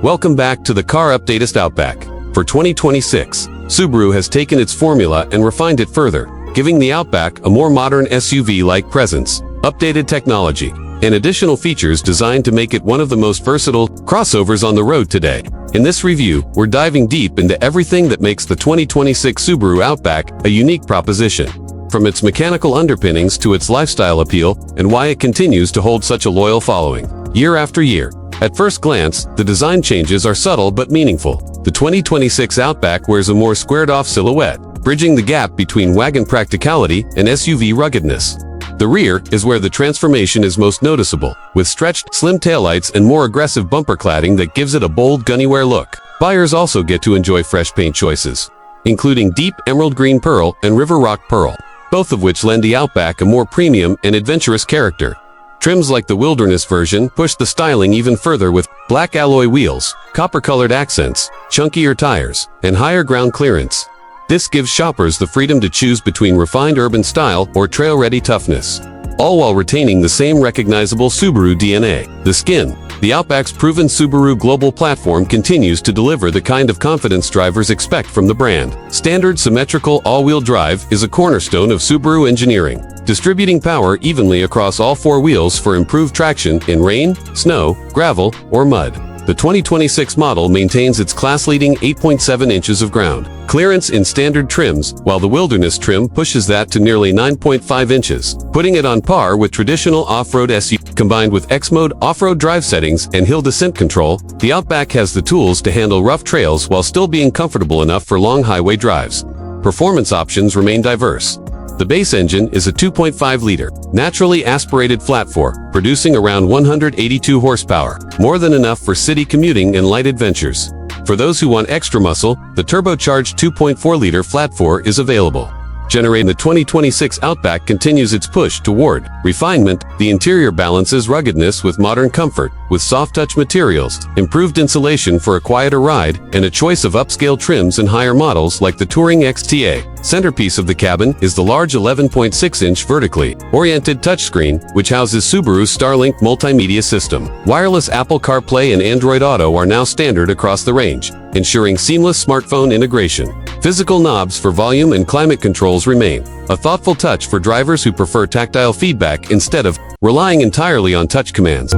Welcome back to the Car Updatest Outback. For 2026, Subaru has taken its formula and refined it further, giving the Outback a more modern SUV-like presence, updated technology, and additional features designed to make it one of the most versatile crossovers on the road today. In this review, we're diving deep into everything that makes the 2026 Subaru Outback a unique proposition, from its mechanical underpinnings to its lifestyle appeal and why it continues to hold such a loyal following, year after year. At first glance, the design changes are subtle but meaningful. The 2026 Outback wears a more squared-off silhouette, bridging the gap between wagon practicality and SUV ruggedness. The rear is where the transformation is most noticeable, with stretched, slim taillights and more aggressive bumper cladding that gives it a bold, gunny-wear look. Buyers also get to enjoy fresh paint choices, including deep emerald green pearl and river rock pearl, both of which lend the Outback a more premium and adventurous character. Trims like the Wilderness version push the styling even further with black alloy wheels, copper-colored accents, chunkier tires, and higher ground clearance. This gives shoppers the freedom to choose between refined urban style or trail-ready toughness, all while retaining the same recognizable Subaru DNA. The skin. The Outback's proven Subaru global platform continues to deliver the kind of confidence drivers expect from the brand. Standard Symmetrical All-Wheel Drive is a cornerstone of Subaru engineering, distributing power evenly across all four wheels for improved traction in rain, snow, gravel, or mud. The 2026 model maintains its class-leading 8.7 inches of ground clearance in standard trims, while the Wilderness trim pushes that to nearly 9.5 inches, putting it on par with traditional off-road SUV. Combined with X-Mode off-road drive settings and hill descent control, the Outback has the tools to handle rough trails while still being comfortable enough for long highway drives. Performance options remain diverse. The base engine is a 2.5-liter, naturally aspirated flat-four, producing around 182 horsepower, more than enough for city commuting and light adventures. For those who want extra muscle, the turbocharged 2.4-liter flat-four is available. Generating the 2026 Outback continues its push toward refinement. The interior balances ruggedness with modern comfort, with soft-touch materials, improved insulation for a quieter ride, and a choice of upscale trims and higher models like the Touring XTA. Centerpiece of the cabin is the large 11.6-inch vertically oriented touchscreen, which houses Subaru's Starlink multimedia system. Wireless Apple CarPlay and Android Auto are now standard across the range, ensuring seamless smartphone integration. Physical knobs for volume and climate controls remain, a thoughtful touch for drivers who prefer tactile feedback instead of relying entirely on touch commands.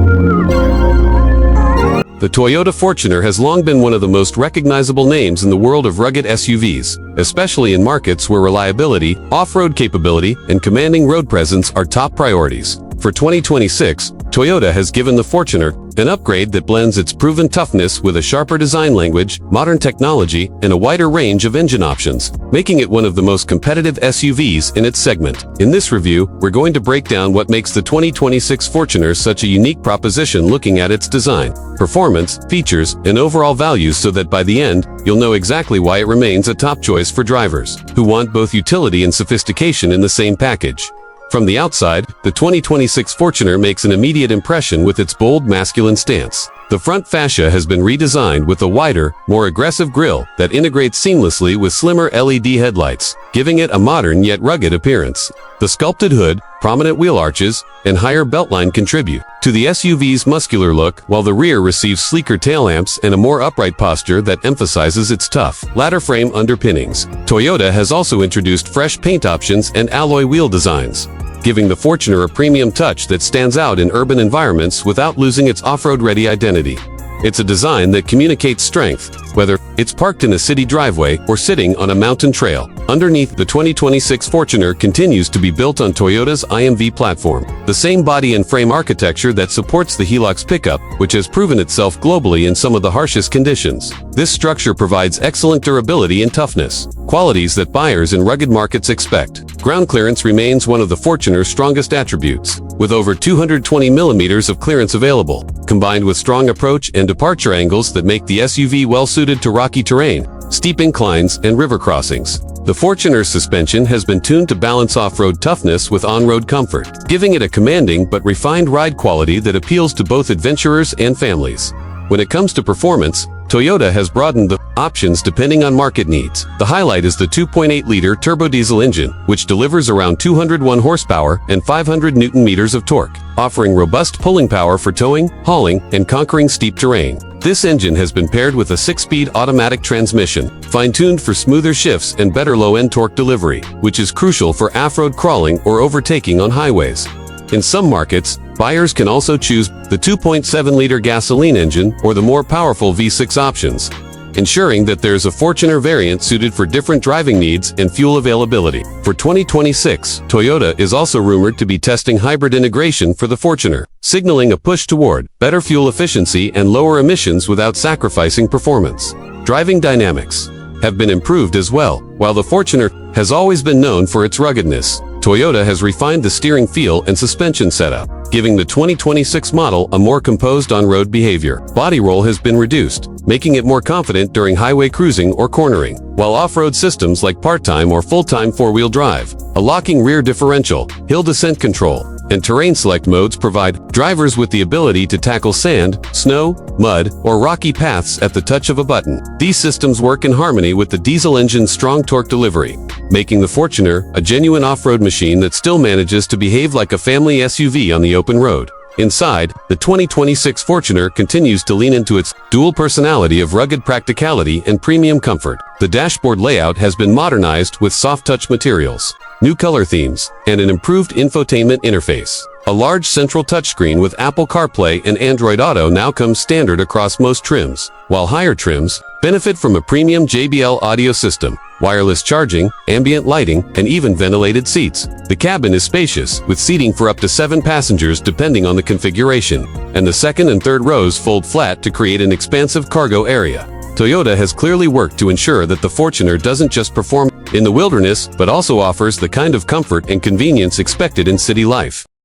The Toyota Fortuner has long been one of the most recognizable names in the world of rugged SUVs, especially in markets where reliability, off-road capability, and commanding road presence are top priorities. For 2026, Toyota has given the Fortuner an upgrade that blends its proven toughness with a sharper design language, modern technology, and a wider range of engine options, making it one of the most competitive SUVs in its segment. In this review, we're going to break down what makes the 2026 Fortuner such a unique proposition, looking at its design, performance, features, and overall values, so that by the end, you'll know exactly why it remains a top choice for drivers who want both utility and sophistication in the same package. From the outside, the 2026 Fortuner makes an immediate impression with its bold, masculine stance. The front fascia has been redesigned with a wider, more aggressive grille that integrates seamlessly with slimmer LED headlights, giving it a modern yet rugged appearance. The sculpted hood, prominent wheel arches, and higher beltline contribute to the SUV's muscular look, while the rear receives sleeker tail lamps and a more upright posture that emphasizes its tough, ladder frame underpinnings. Toyota has also introduced fresh paint options and alloy wheel designs, giving the Fortuner a premium touch that stands out in urban environments without losing its off-road-ready identity. It's a design that communicates strength, whether it's parked in a city driveway or sitting on a mountain trail. Underneath, the 2026 Fortuner continues to be built on Toyota's IMV platform, the same body and frame architecture that supports the Hilux pickup, which has proven itself globally in some of the harshest conditions. This structure provides excellent durability and toughness, qualities that buyers in rugged markets expect. Ground clearance remains one of the Fortuner's strongest attributes, with over 220 millimeters of clearance available, combined with strong approach and departure angles that make the SUV well-suited to rocky terrain, steep inclines, and river crossings. The Fortuner's suspension has been tuned to balance off-road toughness with on-road comfort, giving it a commanding but refined ride quality that appeals to both adventurers and families. When it comes to performance, Toyota has broadened the options depending on market needs. The highlight is the 2.8-liter turbo diesel engine, which delivers around 201 horsepower and 500 Newton-meters of torque. offering robust pulling power for towing, hauling, and conquering steep terrain. This engine has been paired with a 6-speed automatic transmission, fine-tuned for smoother shifts and better low-end torque delivery, which is crucial for off-road crawling or overtaking on highways. In some markets, buyers can also choose the 2.7-liter gasoline engine or the more powerful V6 options, ensuring that there's a Fortuner variant suited for different driving needs and fuel availability. For 2026, Toyota is also rumored to be testing hybrid integration for the Fortuner, signaling a push toward better fuel efficiency and lower emissions without sacrificing performance. Driving dynamics have been improved as well. While the Fortuner has always been known for its ruggedness, Toyota has refined the steering feel and suspension setup, giving the 2026 model a more composed on-road behavior. Body roll has been reduced, making it more confident during highway cruising or cornering, while off-road systems like part-time or full-time four-wheel drive, a locking rear differential, hill descent control, and terrain select modes provide drivers with the ability to tackle sand, snow, mud, or rocky paths at the touch of a button. These systems work in harmony with the diesel engine's strong torque delivery, making the Fortuner a genuine off-road machine that still manages to behave like a family SUV on the open road. Inside, the 2026 Fortuner continues to lean into its dual personality of rugged practicality and premium comfort. The dashboard layout has been modernized with soft-touch materials, new color themes, and an improved infotainment interface. A large central touchscreen with Apple CarPlay and Android Auto now comes standard across most trims, while higher trims benefit from a premium JBL audio system, wireless charging, ambient lighting, and even ventilated seats. The cabin is spacious, with seating for up to 7 passengers depending on the configuration, and the second and third rows fold flat to create an expansive cargo area. Toyota has clearly worked to ensure that the Fortuner doesn't just perform in the wilderness, but also offers the kind of comfort and convenience expected in city life.